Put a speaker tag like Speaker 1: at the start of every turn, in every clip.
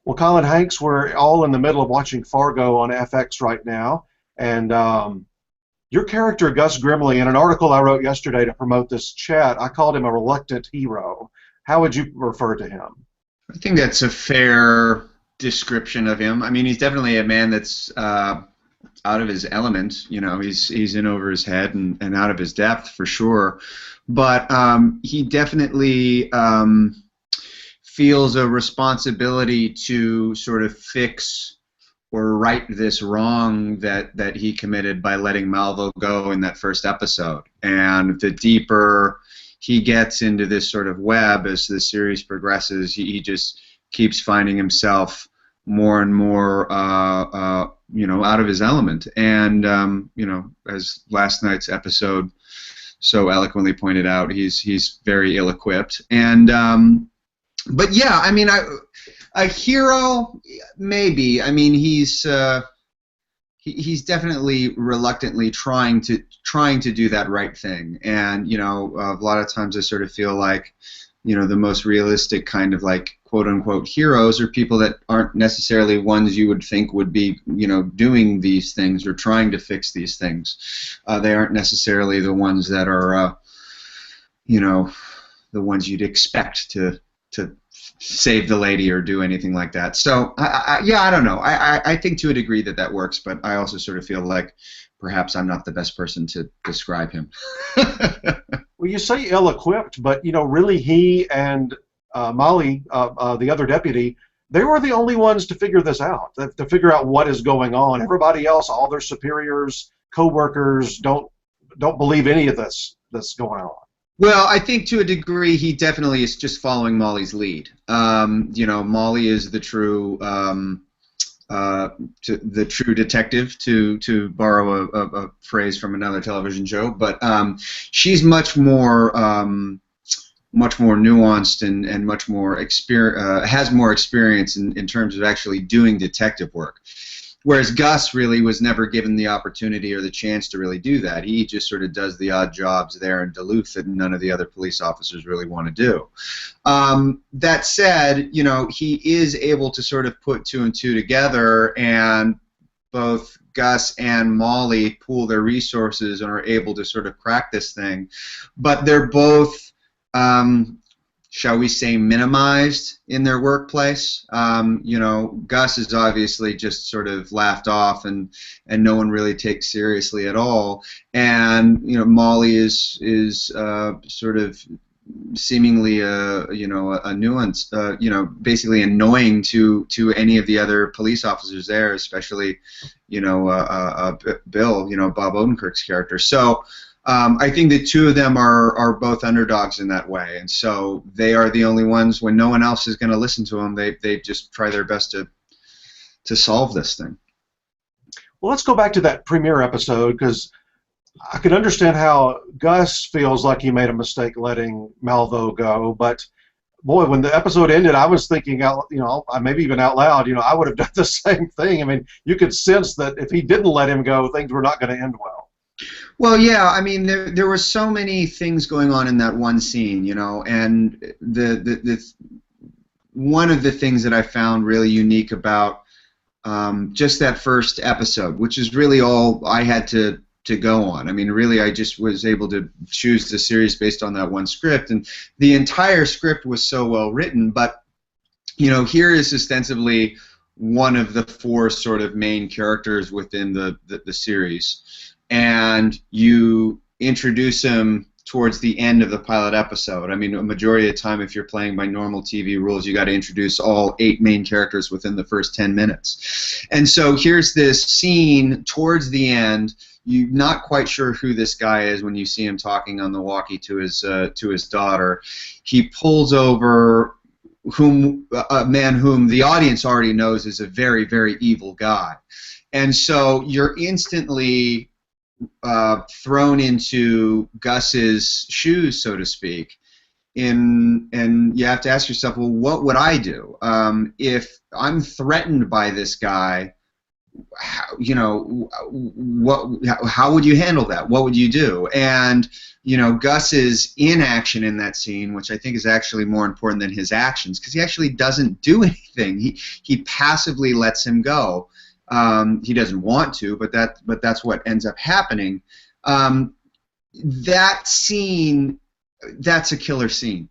Speaker 1: Well, Colin Hanks, we're all in the middle of watching Fargo on FX right now, and your character Gus Grimley, in an article I wrote yesterday to promote this chat, I called him a reluctant hero. How would you refer to him?
Speaker 2: I think that's a fair description of him. I mean, he's definitely a man that's out of his element. You know, he's in over his head and out of his depth for sure. But he definitely feels a responsibility to sort of fix or right this wrong that he committed by letting Malvo go in that first episode. And the deeper he gets into this sort of web as the series progresses, he just keeps finding himself more and more, out of his element. And, as last night's episode so eloquently pointed out, he's very ill-equipped. And, but yeah, I mean, a hero, maybe. I mean, he's definitely reluctantly trying to do that right thing, and a lot of times I sort of feel like the most realistic kind of like quote unquote heroes are people that aren't necessarily ones you would think would be doing these things or trying to fix these things. They aren't necessarily the ones that are the ones you'd expect to save the lady or do anything like that. So yeah, I don't know. I think to a degree that works, but I also sort of feel like perhaps I'm not the best person to describe him.
Speaker 1: Well, you say ill-equipped, but really he and Molly, the other deputy, they were the only ones to figure this out, to figure out what is going on. Everybody else, all their superiors, co-workers, don't believe any of this that's going on.
Speaker 2: Well, I think to a degree he definitely is just following Molly's lead. Molly is the true detective, to borrow a phrase from another television show, but she's much more nuanced and much more has more experience in terms of actually doing detective work. Whereas Gus really was never given the opportunity or the chance to really do that. He just sort of does the odd jobs there in Duluth that none of the other police officers really want to do. That said, he is able to sort of put two and two together, and both Gus and Molly pool their resources and are able to sort of crack this thing. But they're both shall we say, minimized in their workplace. Gus is obviously just sort of laughed off, and no one really takes seriously at all. And Molly is sort of seemingly a nuance, basically annoying to any of the other police officers there, especially Bill, Bob Odenkirk's character. So. I think the two of them are both underdogs in that way, and so they are the only ones, when no one else is going to listen to them, they just try their best to solve this thing.
Speaker 1: Well, let's go back to that premiere episode, because I can understand how Gus feels like he made a mistake letting Malvo go, but boy, when the episode ended, I was thinking out, maybe even out loud, I would have done the same thing. I mean, you could sense that if he didn't let him go, things were not going to end well.
Speaker 2: Well, yeah, I mean, there were so many things going on in that one scene, and the one of the things that I found really unique about just that first episode, which is really all I had to go on. I mean, really, I just was able to choose the series based on that one script, and the entire script was so well written. But here is ostensibly one of the four sort of main characters within the series. And you introduce him towards the end of the pilot episode. I mean, a majority of the time, if you're playing by normal TV rules, you got to introduce all 8 main characters within the first 10 minutes. And so here's this scene towards the end. You're not quite sure who this guy is when you see him talking on the walkie to his daughter. He pulls over a man whom the audience already knows is a very, very evil guy. And so you're instantly thrown into Gus's shoes, so to speak, and you have to ask yourself, well, what would I do if I'm threatened by this guy? you know, how would you handle that? What would you do? And you know, Gus's inaction in that scene, which I think is actually more important than his actions, because he actually doesn't do anything. He passively lets him go. He doesn't want to, but that's what ends up happening. That scene, that's a killer scene.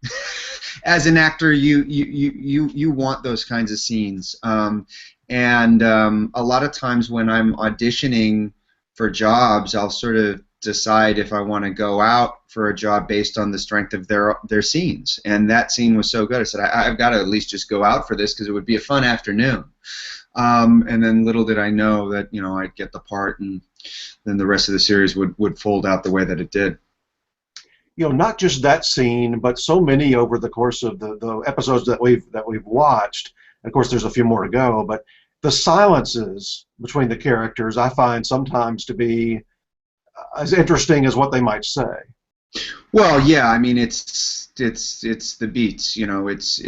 Speaker 2: As an actor, you want those kinds of scenes. And a lot of times when I'm auditioning for jobs, I'll sort of decide if I want to go out for a job based on the strength of their scenes. And that scene was so good. I said, I've got to at least just go out for this because it would be a fun afternoon. And then little did I know that, you know, I'd get the part, and then the rest of the series would fold out the way that it did.
Speaker 1: You know, not just that scene, but so many over the course of the episodes that we've watched. Of course, there's a few more to go, but the silences between the characters I find sometimes to be as interesting as what they might say.
Speaker 2: Well, yeah, I mean, it's the beats, you know, it's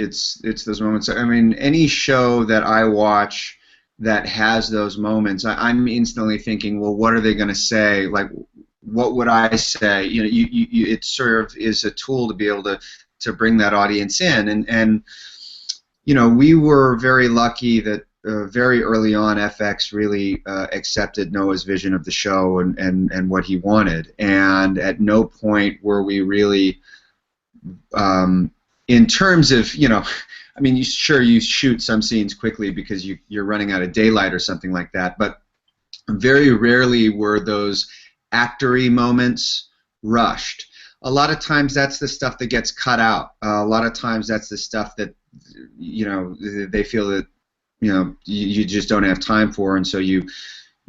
Speaker 2: those moments. I mean, any show that I watch that has those moments, I'm instantly thinking, well, what are they going to say? Like, what would I say? You know, it sort of is a tool to be able to bring that audience in, and you know, we were very lucky that very early on FX really accepted Noah's vision of the show and what he wanted, and at no point were we really, in terms of, you know, I mean, you shoot some scenes quickly because you're running out of daylight or something like that, but very rarely were those actory moments rushed. A lot of times that's the stuff that gets cut out. A lot of times that's the stuff that, you know, they feel that, you know, you just don't have time for, and so you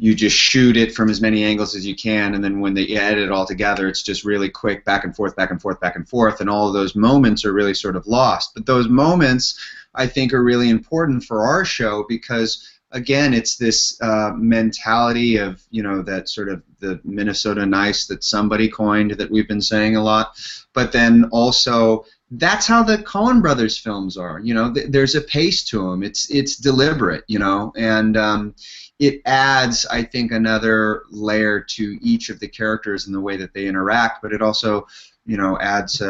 Speaker 2: just shoot it from as many angles as you can, and then when they edit it all together, it's just really quick, back and forth, back and forth, back and forth, and all of those moments are really sort of lost. But those moments, I think, are really important for our show because, again, it's this mentality of, you know, that sort of the Minnesota nice that somebody coined that we've been saying a lot, but then also that's how the Coen Brothers films are. You know, there's a pace to them. It's deliberate, you know, and it adds, I think, another layer to each of the characters in the way that they interact, but it also, you know, adds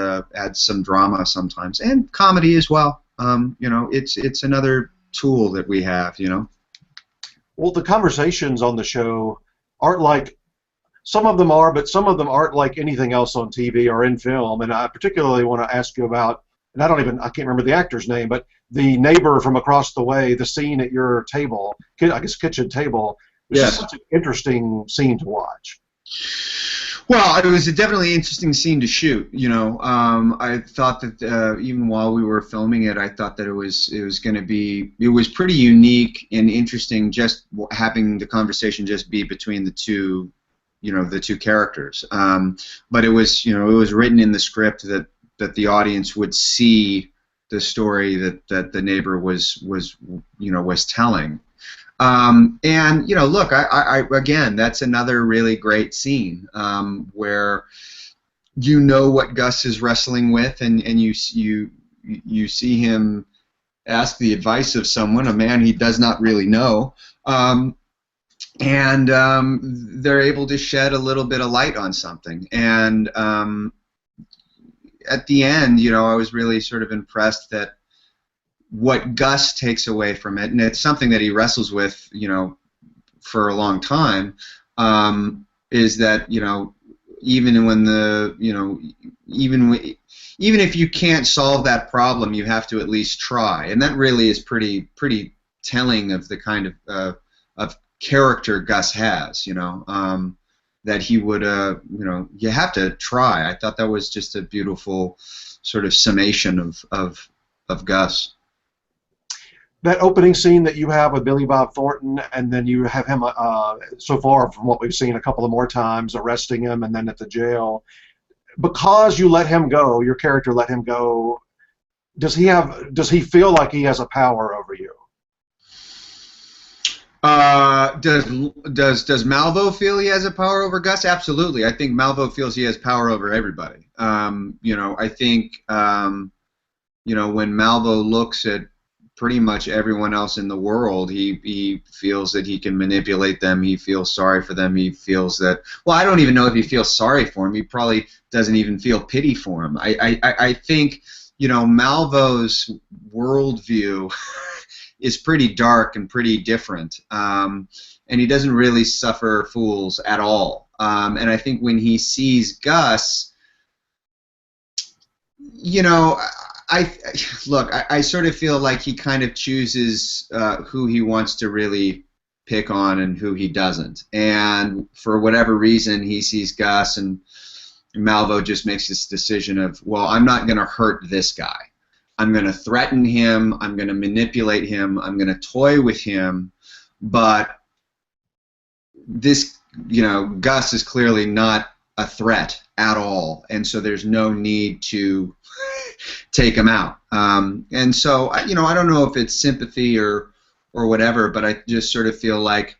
Speaker 2: some drama sometimes and comedy as well. You know, it's another tool that we have, you know.
Speaker 1: Well, the conversations on the show aren't like, some of them are, but some of them aren't like anything else on TV or in film. And I particularly want to ask you about, and I can't remember the actor's name, but the neighbor from across the way, the scene at your table, I guess kitchen table, which is such an interesting scene to watch.
Speaker 2: Well, it was a definitely interesting scene to shoot. You know, I thought that even while we were filming it, I thought that it was going to be, it was pretty unique and interesting, just having the conversation just be between the two, you know, the two characters. But it was, you know, it was written in the script that the audience would see the story that the neighbor was telling. And you know, look, I again, that's another really great scene where you know what Gus is wrestling with, and you see him ask the advice of someone, a man he does not really know, and they're able to shed a little bit of light on something. And at the end, you know, I was really sort of impressed that what Gus takes away from it, and it's something that he wrestles with, you know, for a long time, is that, you know, even when the, you know, even if you can't solve that problem, you have to at least try, and that really is pretty telling of the kind of character Gus has, you know, that he would, you know, you have to try. I thought that was just a beautiful sort of summation of Gus.
Speaker 1: That opening scene that you have with Billy Bob Thornton, and then you have him, so far from what we've seen a couple of more times, arresting him and then at the jail. Because you let him go, your character let him go, does he feel like he has a power over you? Does
Speaker 2: Malvo feel he has a power over Gus? Absolutely. I think Malvo feels he has power over everybody. You know, I think, you know, when Malvo looks at pretty much everyone else in the world. He feels that he can manipulate them. He feels sorry for them. He feels that, well, I don't even know if he feels sorry for him. He probably doesn't even feel pity for him. I think, Malvo's worldview is pretty dark and pretty different, and he doesn't really suffer fools at all. And I think when he sees Gus, I sort of feel like he kind of chooses who he wants to really pick on and who he doesn't. And for whatever reason, he sees Gus, and Malvo just makes this decision of, well, I'm not going to hurt this guy. I'm going to threaten him. I'm going to manipulate him. I'm going to toy with him. But this, Gus is clearly not a threat at all, and so there's no need to take him out. And so, I don't know if it's sympathy or whatever, but I just sort of feel like,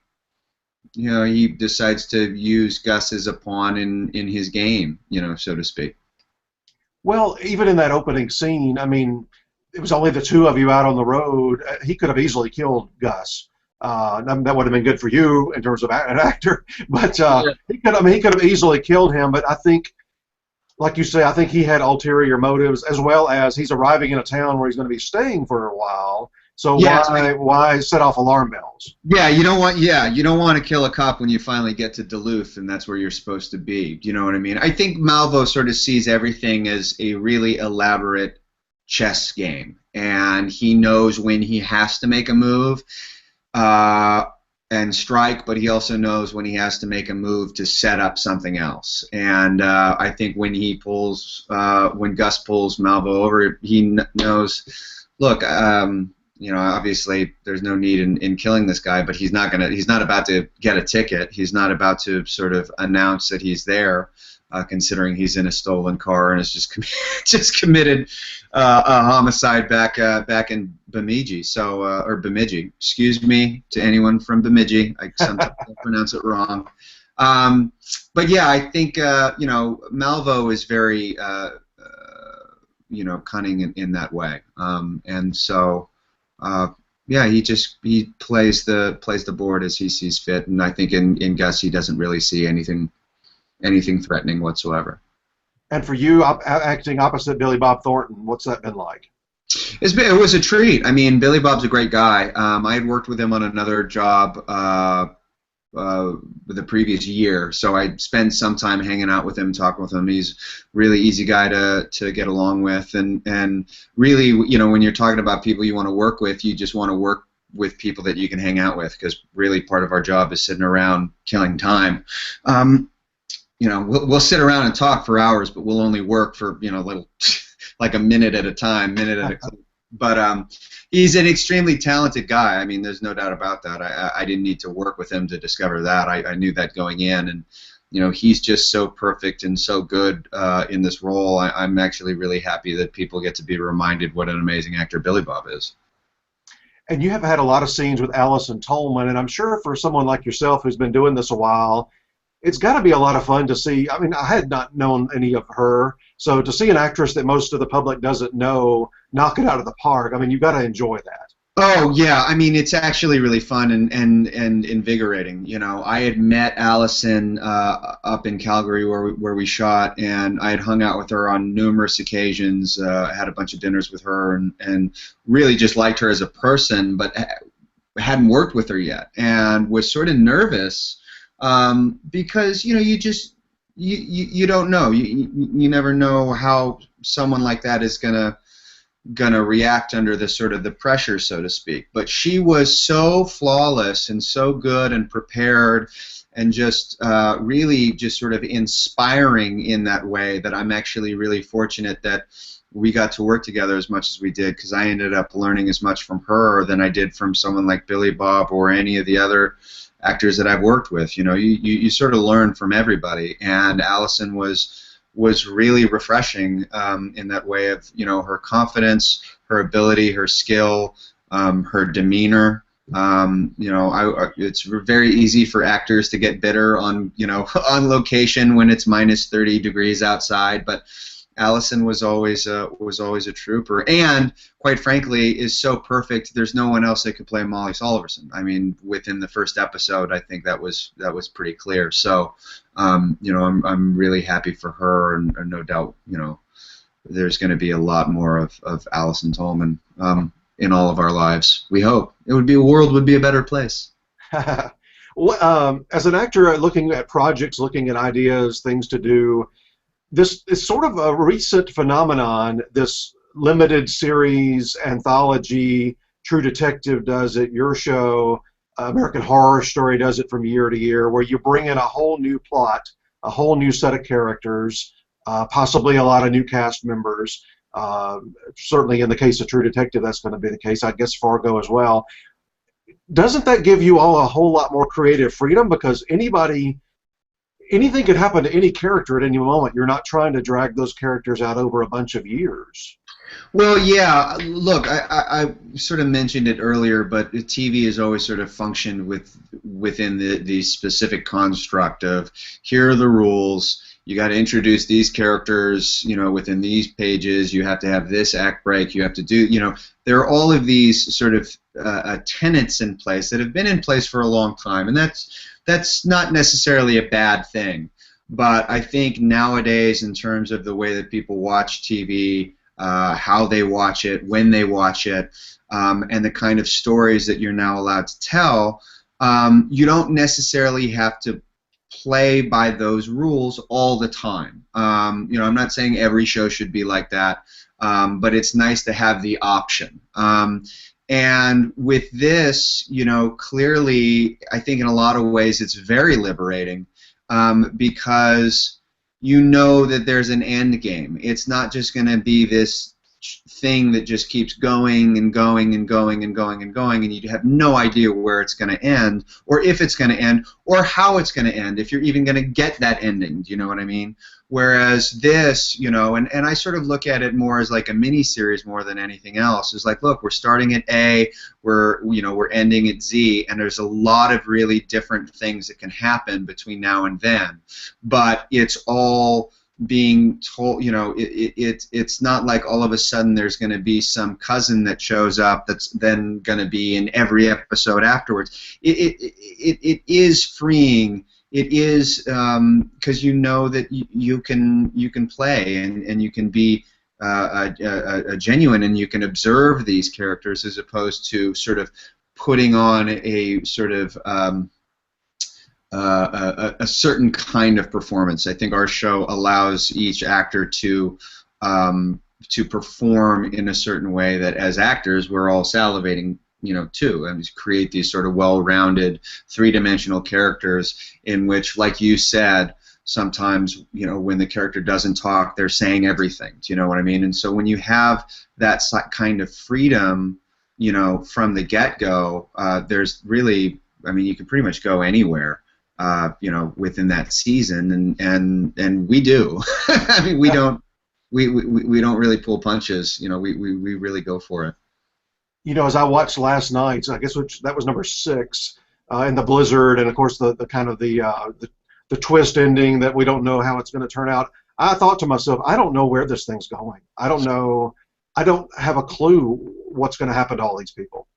Speaker 2: he decides to use Gus as a pawn in his game, so to speak.
Speaker 1: Well, even in that opening scene, I mean, it was only the two of you out on the road. He could have easily killed Gus. That would have been good for you in terms of an actor, but he could have easily killed him. But I think, like you say, I think he had ulterior motives, as well as he's arriving in a town where he's going to be staying for a while. So why set off alarm bells? Yeah,
Speaker 2: you don't want to kill a cop when you finally get to Duluth and that's where you're supposed to be. Do you know what I mean? I think Malvo sort of sees everything as a really elaborate chess game, and he knows when he has to make a move and strike, but he also knows when he has to make a move to set up something else. And I think when when Gus pulls Malvo over, he knows, look, obviously there's no need in killing this guy, but he's not about to get a ticket. He's not about to sort of announce that he's there, considering he's in a stolen car and has just committed a homicide back in Bemidji. So or Bemidji. Excuse me to anyone from Bemidji. I sometimes pronounce it wrong. But yeah, I think Malvo is very cunning in that way, and so. He plays the board as he sees fit, and I think in Gus he doesn't really see anything threatening whatsoever.
Speaker 1: And for you, acting opposite Billy Bob Thornton, what's that been like?
Speaker 2: It was a treat. I mean, Billy Bob's a great guy. I had worked with him on another job the previous year, so I spent some time hanging out with him, talking with him. He's a really easy guy to get along with, and really, when you're talking about people you want to work with, you just want to work with people that you can hang out with, because really part of our job is sitting around killing time. We'll sit around and talk for hours, but we'll only work for little like a minute at a time, But he's an extremely talented guy. I mean, there's no doubt about that. I didn't need to work with him to discover that. I knew that going in, and he's just so perfect and so good in this role. I'm actually really happy that people get to be reminded what an amazing actor Billy Bob is.
Speaker 1: And you have had a lot of scenes with Allison Tolman, and I'm sure for someone like yourself who's been doing this a while, it's got to be a lot of fun to see. I mean, I had not known any of her, so to see an actress that most of the public doesn't know knock it out of the park, I mean, you've got to enjoy that.
Speaker 2: Oh, yeah. I mean, it's actually really fun and invigorating. I had met Allison up in Calgary where we shot, and I had hung out with her on numerous occasions, had a bunch of dinners with her, and really just liked her as a person, but hadn't worked with her yet, and was sort of nervous because you don't know. You never know how someone like that is gonna react under the sort of the pressure, so to speak. But she was so flawless and so good and prepared, and just really just sort of inspiring in that way, that I'm actually really fortunate that we got to work together as much as we did, because I ended up learning as much from her than I did from someone like Billy Bob or any of the other actors that I've worked with. You sort of learn from everybody, and Allison was really refreshing in that way of her confidence, her ability, her skill, her demeanor. It's very easy for actors to get bitter on on location when it's -30 degrees outside, but Allison was always a trooper, and quite frankly, is so perfect. There's no one else that could play Molly Solverson. I mean, within the first episode, I think that was pretty clear. So, you know, I'm really happy for her, and no doubt, you know, there's going to be a lot more of Allison Tolman in all of our lives. We hope world would be a better place.
Speaker 1: Well, as an actor, looking at projects, looking at ideas, things to do, this is sort of a recent phenomenon. This limited series anthology, True Detective does it. Your show, American Horror Story, does it from year to year, where you bring in a whole new plot, a whole new set of characters, possibly a lot of new cast members. Certainly, in the case of True Detective, that's going to be the case. I guess Fargo as well. Doesn't that give you all a whole lot more creative freedom? Because anything could happen to any character at any moment. You're not trying to drag those characters out over a bunch of years.
Speaker 2: Well, yeah. Look, I sort of mentioned it earlier, but TV has always sort of functioned within the specific construct of here are the rules. You got to introduce these characters, you know, within these pages. You have to have this act break. You have to do, you know, there are all of these sort of tenets in place that have been in place for a long time, and that's not necessarily a bad thing. But I think nowadays, in terms of the way that people watch TV, how they watch it, when they watch it, and the kind of stories that you're now allowed to tell, you don't necessarily have to play by those rules all the time. You know, I'm not saying every show should be like that, but it's nice to have the option. And with this, you know, clearly, I think in a lot of ways it's very liberating because you know that there's an end game. It's not just going to be this thing that just keeps going and going and going and going and going, and you have no idea where it's going to end, or if it's going to end, or how it's going to end, if you're even going to get that ending. Do you know what I mean? Whereas this, you know, and I sort of look at it more as like a mini series more than anything else. It's like, look, we're starting at A, we're ending at Z, and there's a lot of really different things that can happen between now and then, but it's all being told, you know, it's not like all of a sudden there's going to be some cousin that shows up that's then going to be in every episode afterwards. It is freeing. It is because you know that you can play and you can be a genuine, and you can observe these characters as opposed to sort of putting on a sort of a certain kind of performance. I think our show allows each actor to perform in a certain way that, as actors, we're all salivating, you know, too, and create these sort of well-rounded, three-dimensional characters in which, like you said, sometimes, you know, when the character doesn't talk, they're saying everything. Do you know what I mean? And so when you have that kind of freedom, you know, from the get-go, there's really, I mean, you can pretty much go anywhere. You know, within that season, and we do. I mean, we don't really pull punches. You know, we really go for it.
Speaker 1: You know, as I watched last night, I guess that was number 6 in the blizzard, and of course the kind of the twist ending that we don't know how it's going to turn out. I thought to myself, I don't know where this thing's going. I don't know. I don't have a clue what's going to happen to all these people.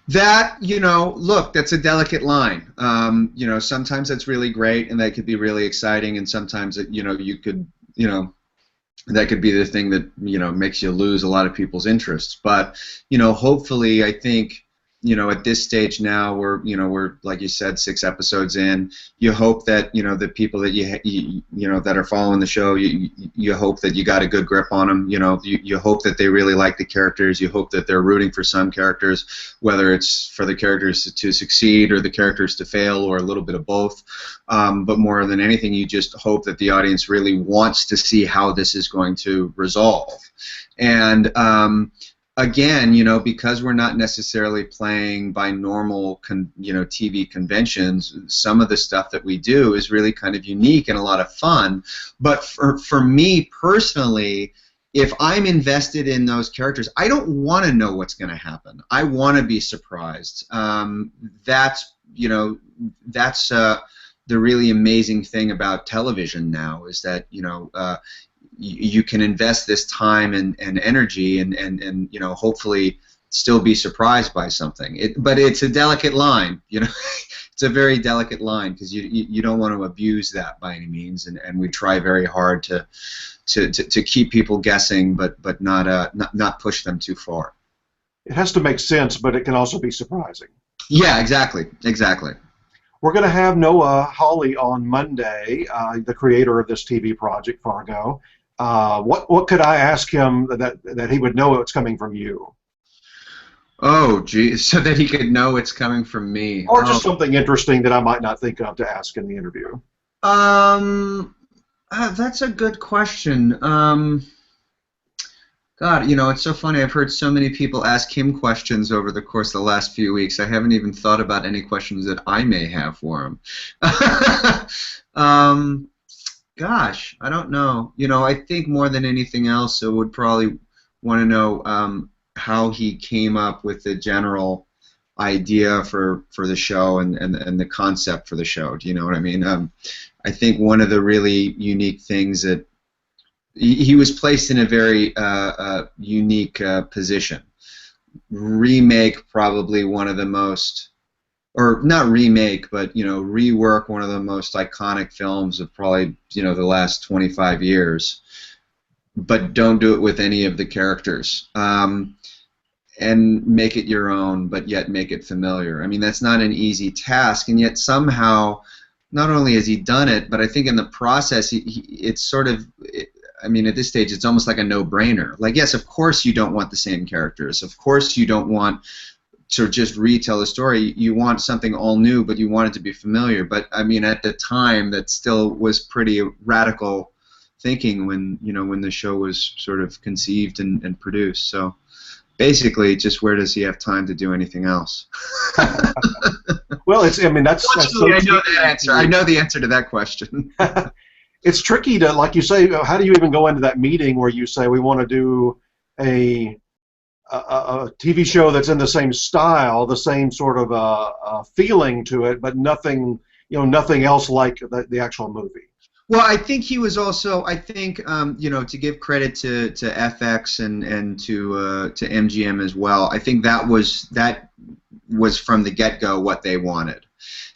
Speaker 2: That, you know, look, that's a delicate line. You know, sometimes that's really great, and that could be really exciting, and sometimes, you know, you could, you know, that could be the thing that, you know, makes you lose a lot of people's interests. But, you know, hopefully, I think, you know, at this stage now, we're like you said, 6 episodes in. You hope that, you know, the people that you know that are following the show, you hope that you got a good grip on them. You know, you hope that they really like the characters. You hope that they're rooting for some characters, whether it's for the characters to succeed or the characters to fail, or a little bit of both. But more than anything, you just hope that the audience really wants to see how this is going to resolve. And again, you know, because we're not necessarily playing by normal, you know, TV conventions, some of the stuff that we do is really kind of unique and a lot of fun. But for me personally, if I'm invested in those characters, I don't want to know what's going to happen. I want to be surprised. That's, you know, that's the really amazing thing about television now, is that, you know, you can invest this time and energy and hopefully still be surprised by something. But it's a delicate line, It's a very delicate line because you don't want to abuse that by any means, and we try very hard to keep people guessing, but not push them too far.
Speaker 1: It has to make sense, but it can also be surprising.
Speaker 2: Yeah, exactly.
Speaker 1: We're going to have Noah Hawley on Monday, the creator of this TV project, Fargo. What could I ask him that he would know it's coming from you?
Speaker 2: Oh, geez, so that he could know it's coming from me.
Speaker 1: Or just something interesting that I might not think of to ask in the interview.
Speaker 2: That's a good question. God, it's so funny. I've heard so many people ask him questions over the course of the last few weeks. I haven't even thought about any questions that I may have for him. Gosh, I don't know. I think more than anything else, I would probably want to know how he came up with the general idea for the show and the concept for the show. Do you know what I mean? I think one of the really unique things that he was placed in a very unique position. Remake probably one of the most, or not remake, but rework one of the most iconic films of probably the last 25 years, but don't do it with any of the characters. And make it your own, but yet make it familiar. I mean, that's not an easy task, and yet somehow, not only has he done it, but I think in the process, it's sort of, I mean, at this stage, it's almost like a no-brainer. Like, yes, of course you don't want the same characters. Of course you don't want to just retell the story. You want something all new, but you want it to be familiar. But, I mean, at the time, that still was pretty radical thinking when, when the show was sort of conceived and produced. So basically, just where does he have time to do anything else?
Speaker 1: Well, that's so
Speaker 2: I know that answer. I know the answer to that question.
Speaker 1: It's tricky to, like you say, how do you even go into that meeting where you say we want to do a TV show that's in the same style, the same sort of feeling to it, but nothing, nothing else like the actual movie.
Speaker 2: Well, I think he was also, to give credit to FX and to MGM as well. I think that was from the get-go what they wanted.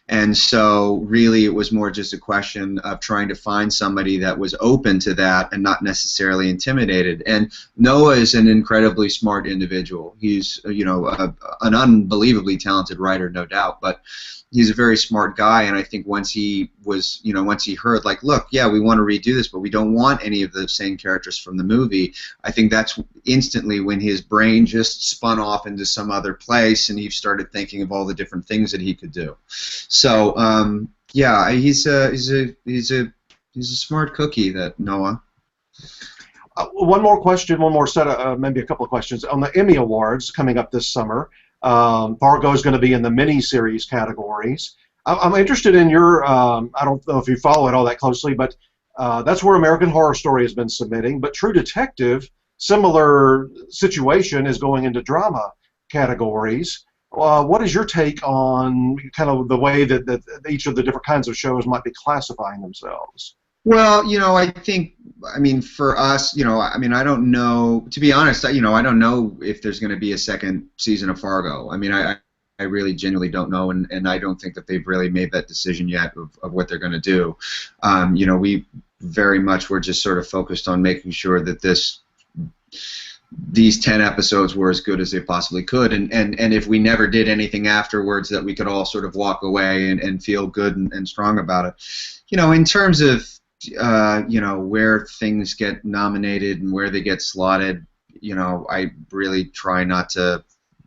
Speaker 2: And so really it was more just a question of trying to find somebody that was open to that and not necessarily intimidated. And Noah is an incredibly smart individual. He's, an unbelievably talented writer, no doubt, but he's a very smart guy, and I think once he heard, like, look, yeah, we want to redo this, but we don't want any of the same characters from the movie, I think that's instantly when his brain just spun off into some other place, and he started thinking of all the different things that he could do. So, yeah, he's a smart cookie, that Noah.
Speaker 1: One more set of maybe a couple of questions on the Emmy Awards coming up this summer. Fargo is going to be in the mini-series categories. I'm interested in your, I don't know if you follow it all that closely, but that's where American Horror Story has been submitting. But True Detective, similar situation, is going into drama categories. What is your take on kind of the way that each of the different kinds of shows might be classifying themselves?
Speaker 2: Well, I think, for us, I don't know, to be honest, I don't know if there's going to be a second season of Fargo. I really genuinely don't know, and I don't think that they've really made that decision yet of what they're going to do. We very much were just sort of focused on making sure that these 10 episodes were as good as they possibly could, and if we never did anything afterwards, that we could all sort of walk away and feel good and strong about it. In terms of where things get nominated and where they get slotted, I really try not to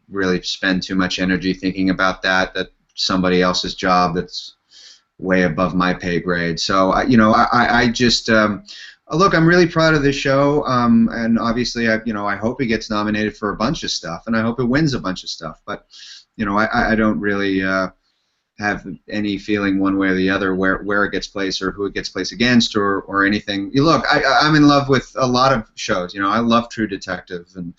Speaker 2: really spend too much energy thinking about that. That's somebody else's job that's way above my pay grade. So, I just, look, I'm really proud of this show, and obviously, I hope it gets nominated for a bunch of stuff, and I hope it wins a bunch of stuff, but, I don't really have any feeling one way or the other where it gets placed or who it gets placed against or anything. Look, I'm in love with a lot of shows. I love True Detective and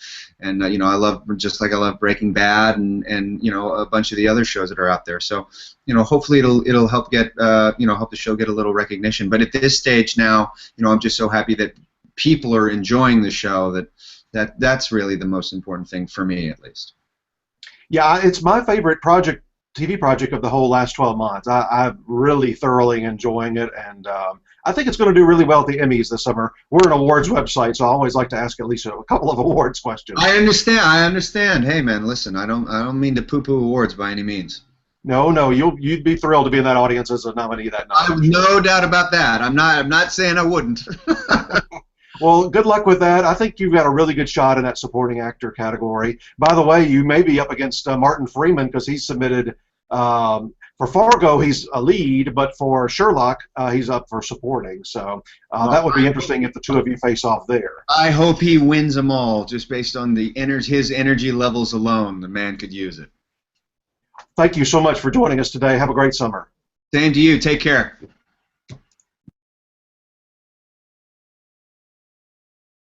Speaker 2: I love, just like I love Breaking Bad and a bunch of the other shows that are out there. So hopefully it'll help get help the show get a little recognition. But at this stage now, I'm just so happy that people are enjoying the show, that's really the most important thing for me, at least.
Speaker 1: Yeah, it's my favorite TV project of the whole last 12 months. I'm really thoroughly enjoying it, and I think it's going to do really well at the Emmys this summer. We're an awards website, so I always like to ask at least a couple of awards questions.
Speaker 2: I understand. Hey, man, listen, I don't mean to poo-poo awards by any means.
Speaker 1: No, you'd be thrilled to be in that audience as a nominee that night.
Speaker 2: I have no doubt about that. I'm not saying I wouldn't.
Speaker 1: Well, good luck with that. I think you've got a really good shot in that supporting actor category. By the way, you may be up against Martin Freeman because he's submitted for Fargo. He's a lead, but for Sherlock, he's up for supporting. So that would be interesting if the two of you face off there.
Speaker 2: I hope he wins them all, just based on his energy levels alone. The man could use it.
Speaker 1: Thank you so much for joining us today. Have a great summer.
Speaker 2: Same to you. Take care.